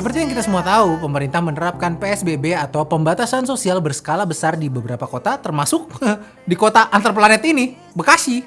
Seperti yang kita semua tahu, pemerintah menerapkan PSBB atau pembatasan sosial berskala besar di beberapa kota, termasuk di kota antar planet ini, Bekasi.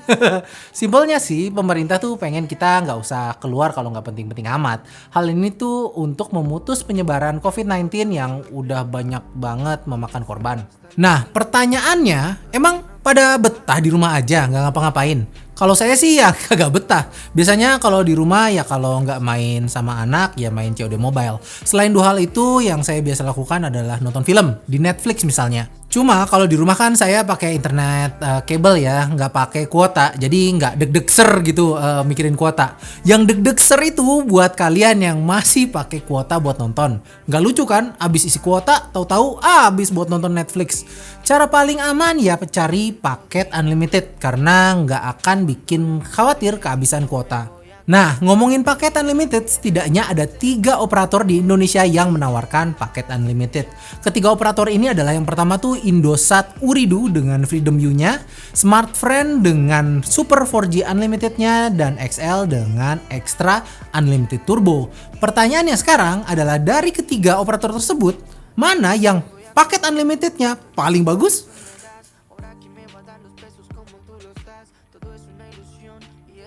Simpelnya sih, pemerintah tuh pengen kita nggak usah keluar kalau nggak penting-penting amat. Hal ini tuh untuk memutus penyebaran COVID-19 yang udah banyak banget memakan korban. Nah, pertanyaannya, emang pada betah di rumah aja nggak ngapa-ngapain? Kalau saya sih ya kagak betah. Biasanya kalau di rumah ya kalau nggak main sama anak ya main COD Mobile. Selain dua hal itu yang saya biasa lakukan adalah nonton film di Netflix misalnya. Cuma kalau di rumah kan saya pakai internet kabel ya, nggak pakai kuota. Jadi nggak deg-deg-ser gitu mikirin kuota. Yang deg-deg-ser itu buat kalian yang masih pakai kuota buat nonton. Nggak lucu kan? Abis isi kuota, tahu-tahu abis buat nonton Netflix. Cara paling aman ya cari paket unlimited karena nggak akan bikin khawatir kehabisan kuota. Nah, ngomongin paket unlimited, setidaknya ada 3 operator di Indonesia yang menawarkan paket unlimited. Ketiga operator ini adalah yang pertama tuh Indosat Ooredoo dengan Freedom U-nya, Smartfren dengan Super 4G Unlimited-nya, dan XL dengan Extra Unlimited Turbo. Pertanyaannya sekarang adalah dari ketiga operator tersebut, mana yang paket unlimited-nya paling bagus?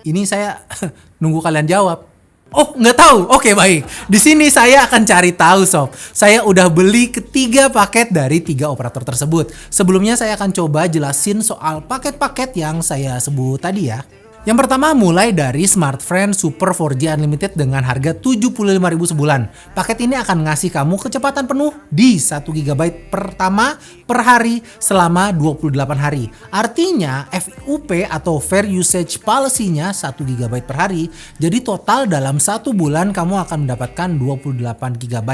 Ini saya nunggu kalian jawab. Oh, nggak tahu. Oke, baik. Di sini saya akan cari tahu, sob. Saya udah beli ketiga paket dari 3 operator tersebut. Sebelumnya saya akan coba jelasin soal paket-paket yang saya sebut tadi ya. Yang pertama mulai dari Smartfren Super 4G Unlimited dengan harga 75.000 sebulan. Paket ini akan ngasih kamu kecepatan penuh di 1 GB pertama per hari selama 28 hari. Artinya FUP atau Fair Usage Policy-nya 1 GB per hari. Jadi total dalam 1 bulan kamu akan mendapatkan 28 GB.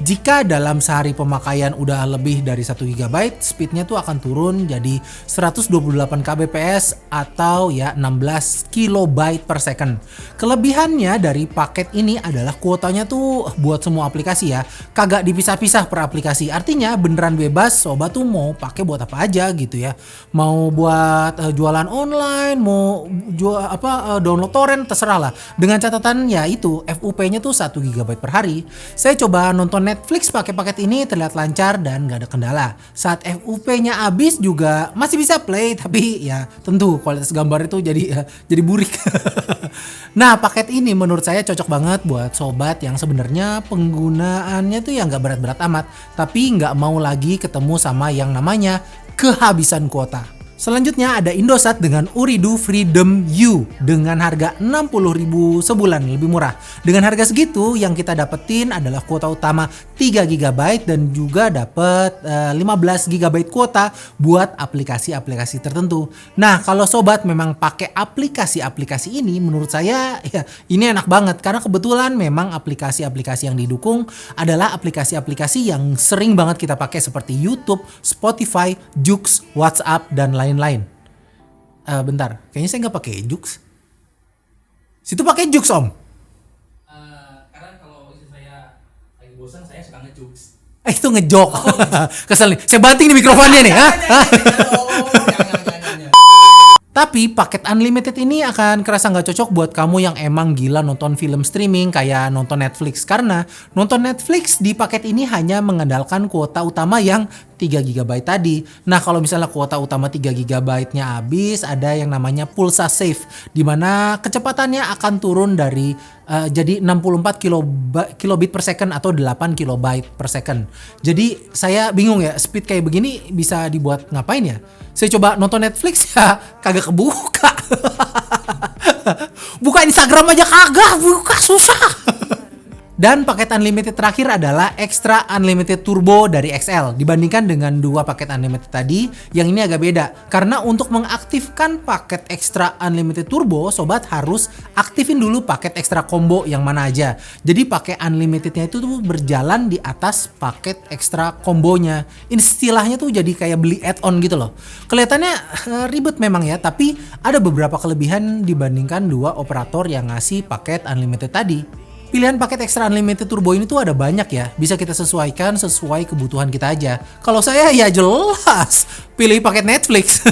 Jika dalam sehari pemakaian udah lebih dari 1 GB, speednya tuh akan turun jadi 128 kbps atau ya 16 kilobyte per second. Kelebihannya dari paket ini adalah kuotanya tuh buat semua aplikasi ya, kagak dipisah-pisah per aplikasi. Artinya beneran bebas, sobat tuh mau pakai buat apa aja gitu ya. Mau buat jualan online, mau jual download torrent, terserah lah. Dengan catatan ya itu FUP-nya tuh 1 GB per hari. Saya coba nonton Netflix pakai paket ini terlihat lancar dan gak ada kendala. Saat FUP-nya habis juga masih bisa play, tapi ya tentu kualitas gambar itu jadi burik. Nah, paket ini menurut saya cocok banget buat sobat yang sebenarnya penggunaannya tuh yang gak berat-berat amat, tapi gak mau lagi ketemu sama yang namanya kehabisan kuota. Selanjutnya ada Indosat dengan Ooredoo Freedom U dengan harga 60.000 sebulan, lebih murah. Dengan harga segitu yang kita dapetin adalah kuota utama 3 GB dan juga dapat 15 GB kuota buat aplikasi-aplikasi tertentu. Nah, kalau sobat memang pakai aplikasi-aplikasi ini, menurut saya ya ini enak banget karena kebetulan memang aplikasi-aplikasi yang didukung adalah aplikasi-aplikasi yang sering banget kita pakai seperti YouTube, Spotify, Joox, WhatsApp, dan lain-lain. Bentar, kayaknya saya nggak pakai Joox. Situ pakai Joox, Om. Karena kalau istri saya lagi bosan, saya suka ngejokes. Itu ngejok. Kesel nih. Saya banting di mikrofonnya nih. Tapi paket unlimited ini akan kerasa nggak cocok buat kamu yang emang gila nonton film streaming kayak nonton Netflix. Karena nonton Netflix di paket ini hanya mengandalkan kuota utama yang 3 GB tadi. Nah, kalau misalnya kuota utama 3 GB-nya habis, ada yang namanya pulsa save, di mana kecepatannya akan turun dari jadi 64 kilobit per second atau 8 kilobyte per second. Jadi saya bingung ya, speed kayak begini bisa dibuat ngapain ya? Saya coba nonton Netflix ya kagak kebuka. Buka Instagram aja kagak buka, susah. Dan paket unlimited terakhir adalah Extra Unlimited Turbo dari XL. Dibandingkan dengan 2 paket unlimited tadi, yang ini agak beda. Karena untuk mengaktifkan paket Extra Unlimited Turbo, sobat harus aktifin dulu paket extra combo yang mana aja. Jadi pakai unlimitednya itu tuh berjalan di atas paket extra kombonya. Istilahnya tuh jadi kayak beli add-on gitu loh. Kelihatannya ribet memang ya, tapi ada beberapa kelebihan dibandingkan 2 operator yang ngasih paket unlimited tadi. Pilihan paket extra unlimited turbo ini tuh ada banyak ya, bisa kita sesuaikan sesuai kebutuhan kita aja. Kalau saya ya jelas pilih paket Netflix.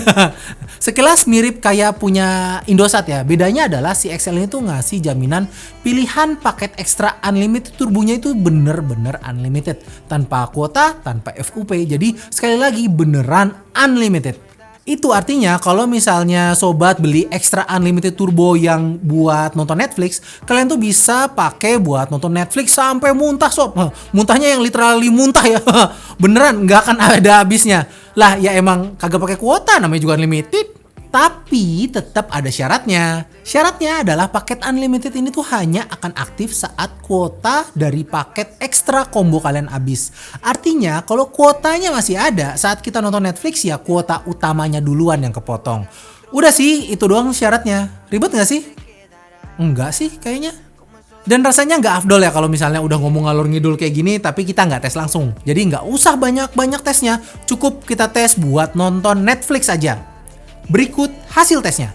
Sekilas mirip kayak punya Indosat ya, bedanya adalah si XL ini tuh ngasih jaminan pilihan paket extra unlimited turbonya itu bener-bener unlimited. Tanpa kuota, tanpa FUP, jadi sekali lagi beneran unlimited. Itu artinya kalau misalnya sobat beli extra unlimited turbo yang buat nonton Netflix, kalian tuh bisa pakai buat nonton Netflix sampai muntah sob. Muntahnya yang literally muntah ya. Beneran nggak akan ada habisnya. Lah ya emang kagak pakai kuota, namanya juga unlimited. Tapi tetap ada syaratnya. Syaratnya adalah paket unlimited ini tuh hanya akan aktif saat kuota dari paket ekstra combo kalian habis. Artinya kalau kuotanya masih ada saat kita nonton Netflix ya kuota utamanya duluan yang kepotong. Udah sih itu doang syaratnya. Ribet gak sih? Enggak sih kayaknya. Dan rasanya nggak afdol ya kalau misalnya udah ngomong ngalor ngidul kayak gini tapi kita nggak tes langsung. Jadi nggak usah banyak-banyak tesnya. Cukup kita tes buat nonton Netflix aja. Berikut hasil tesnya.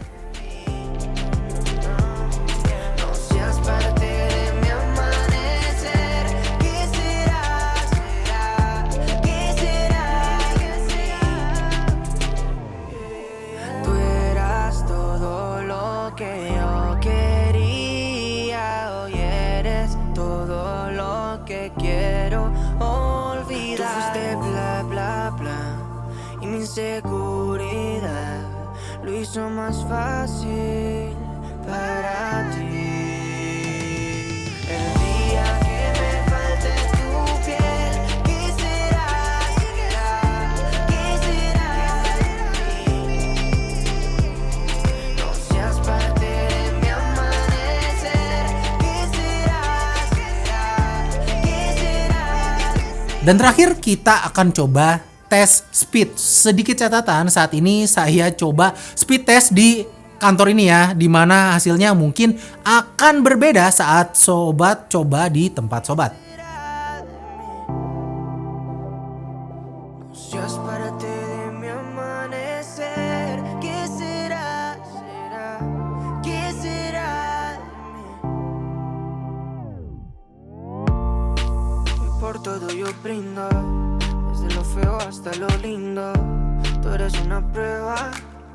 Lo hizo más fácil para ti. El día que me falte tu piel, quisiera de mí. No seas parte de mi amanecer. Dan terakhir kita akan coba tes speed. Sedikit catatan, saat ini saya coba speed test di kantor ini ya, dimana hasilnya mungkin akan berbeda saat sobat coba di tempat sobat. Desde lo feo hasta lo lindo, tú eres una prueba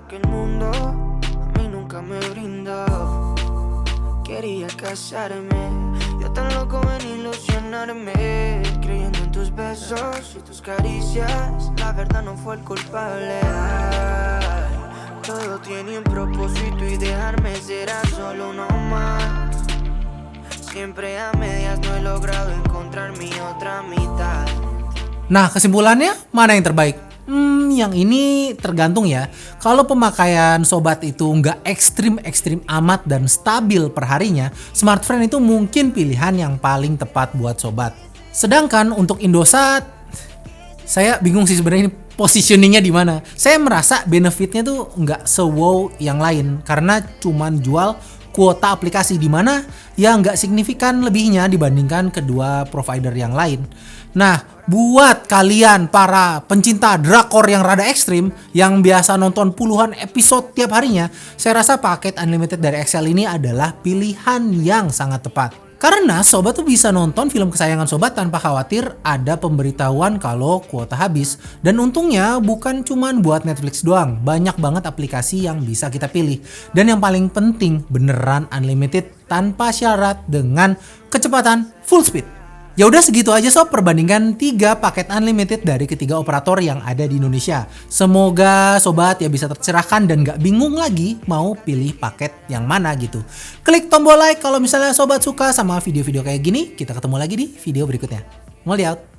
que el mundo a mí nunca me brindó. Quería casarme, yo tan loco en ilusionarme, creyendo en tus besos y tus caricias, la verdad no fue el culpable. Ay, todo tiene un propósito y dejarme será solo uno más. Siempre a medias no he logrado encontrar mi otra mitad. Nah, kesimpulannya mana yang terbaik? Yang ini tergantung ya. Kalau pemakaian sobat itu nggak ekstrim amat dan stabil perharinya, Smartfren itu mungkin pilihan yang paling tepat buat sobat. Sedangkan untuk Indosat, saya bingung sih sebenarnya ini positioningnya di mana. Saya merasa benefitnya tuh nggak se-wow yang lain karena cuman jual kuota aplikasi di mana ya nggak signifikan lebihnya dibandingkan kedua provider yang lain. Nah, buat kalian para pencinta drakor yang rada ekstrim, yang biasa nonton puluhan episode tiap harinya, saya rasa paket unlimited dari XL ini adalah pilihan yang sangat tepat. Karena sobat tuh bisa nonton film kesayangan sobat tanpa khawatir ada pemberitahuan kalau kuota habis. Dan untungnya bukan cuman buat Netflix doang, banyak banget aplikasi yang bisa kita pilih. Dan yang paling penting, beneran unlimited tanpa syarat dengan kecepatan full speed. Ya udah segitu aja sob perbandingan 3 paket unlimited dari ketiga operator yang ada di Indonesia. Semoga sobat ya bisa tercerahkan dan gak bingung lagi mau pilih paket yang mana gitu. Klik tombol like kalau misalnya sobat suka sama video-video kayak gini. Kita ketemu lagi di video berikutnya. Ngoli out.